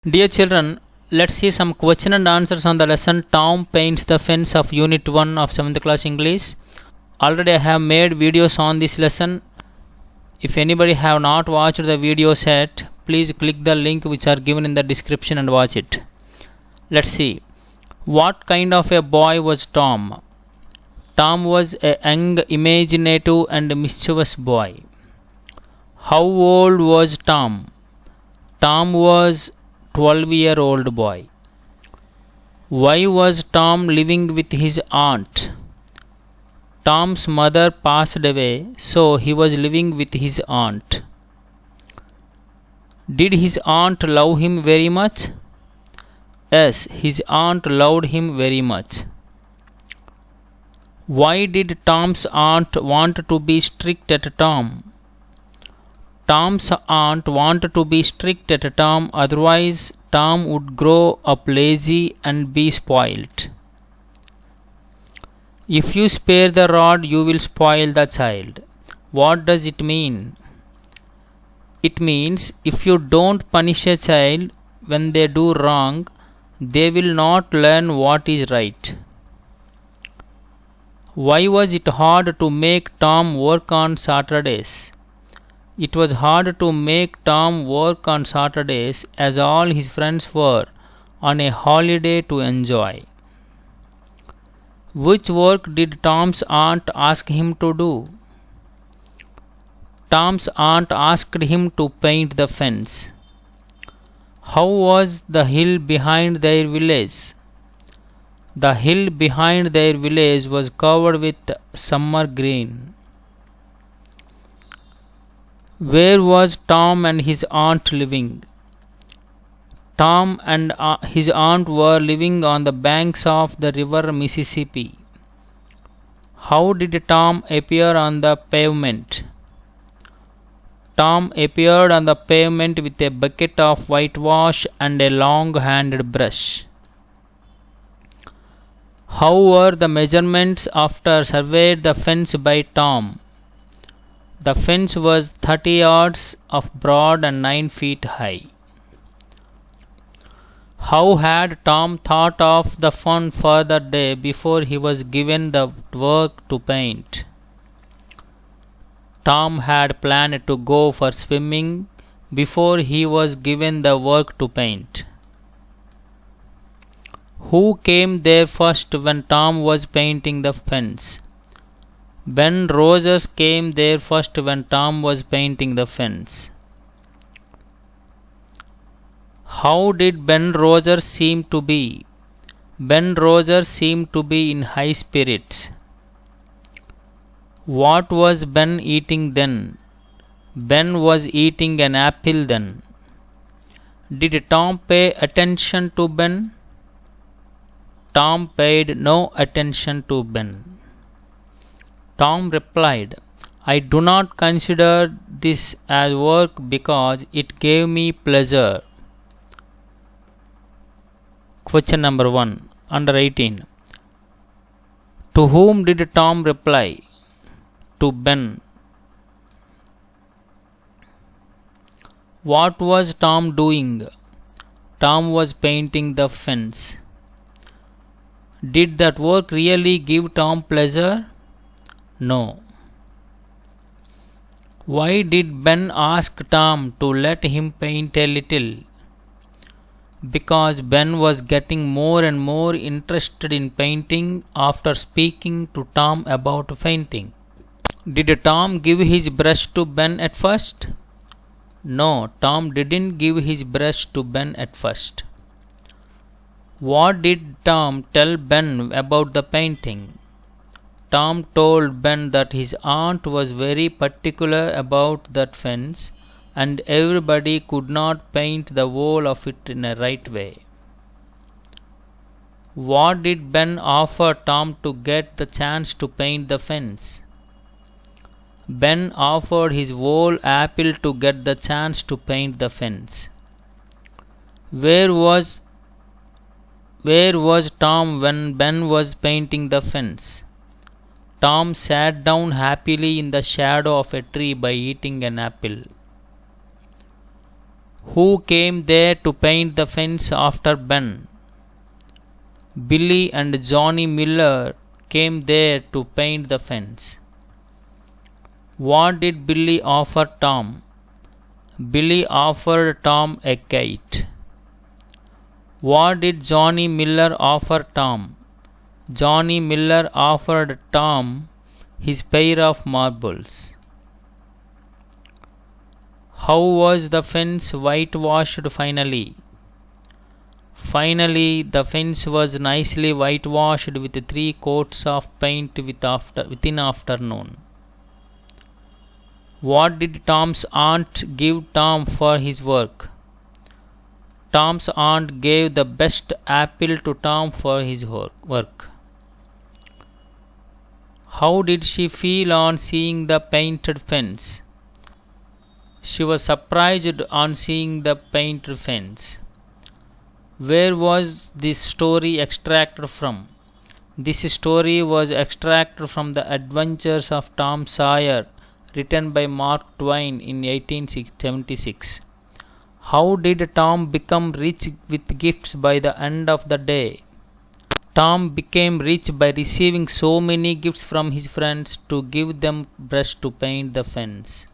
Dear children, let's see some question and answers on the lesson Tom Paints the Fence of Unit 1 of 7th class English. Already I have made videos on this lesson. If anybody have not watched the videos yet, please click the link which are given in the description and watch it. Let's see. What kind of a boy was Tom? Tom was a young, imaginative and mischievous boy. How old was Tom? Tom was 12-year-old boy. Why was Tom living with his aunt? Tom's mother passed away, so he was living with his aunt. Did his aunt love him very much? Yes, his aunt loved him very much. Why did Tom's aunt want to be strict at Tom? Tom's aunt wanted to be strict at Tom, otherwise Tom would grow up lazy and be spoilt. If you spare the rod, you will spoil the child. What does it mean? It means if you don't punish a child when they do wrong, they will not learn what is right. Why was it hard to make Tom work on Saturdays? It was hard to make Tom work on Saturdays as all his friends were on a holiday to enjoy. Which work did Tom's aunt ask him to do? Tom's aunt asked him to paint the fence. How was the hill behind their village? The hill behind their village was covered with summer green. Where was Tom and his aunt living? Tom and his aunt were living on the banks of the river Mississippi. How did Tom appear on the pavement? Tom appeared on the pavement with a bucket of whitewash and a long-handled brush. How were the measurements after surveyed the fence by Tom? The fence was 30 yards of broad and 9 feet high. How had Tom thought of the fun for the day before he was given the work to paint? Tom had planned to go for swimming before he was given the work to paint. Who came there first when Tom was painting the fence? Ben Rogers came there first when Tom was painting the fence. How did Ben Rogers seem to be? Ben Rogers seemed to be in high spirits. What was Ben eating then? Ben was eating an apple then. Did Tom pay attention to Ben? Tom paid no attention to Ben. Tom replied, I do not consider this as work because it gave me pleasure. Question number 1, under 18. To whom did Tom reply? To Ben. What was Tom doing? Tom was painting the fence. Did that work really give Tom pleasure? No. Why did Ben ask Tom to let him paint a little? Because Ben was getting more and more interested in painting after speaking to Tom about painting. Did Tom give his brush to Ben at first? No, Tom didn't give his brush to Ben at first. What did Tom tell Ben about the painting? Tom told Ben that his aunt was very particular about that fence and everybody could not paint the whole of it in a right way. What did Ben offer Tom to get the chance to paint the fence? Ben offered his whole apple to get the chance to paint the fence. Where was Tom when Ben was painting the fence? Tom sat down happily in the shadow of a tree by eating an apple. Who came there to paint the fence after Ben? Billy and Johnny Miller came there to paint the fence. What did Billy offer Tom? Billy offered Tom a kite. What did Johnny Miller offer Tom? Johnny Miller offered Tom his pair of marbles. How was the fence whitewashed finally? Finally, the fence was nicely whitewashed with 3 coats of paint within afternoon. What did Tom's aunt give Tom for his work? Tom's aunt gave the best apple to Tom for his work. How did she feel on seeing the painted fence? She was surprised on seeing the painted fence. Where was this story extracted from? This story was extracted from The Adventures of Tom Sawyer, written by Mark Twain in 1876. How did Tom become rich with gifts by the end of the day? Tom became rich by receiving so many gifts from his friends to give them brush to paint the fence.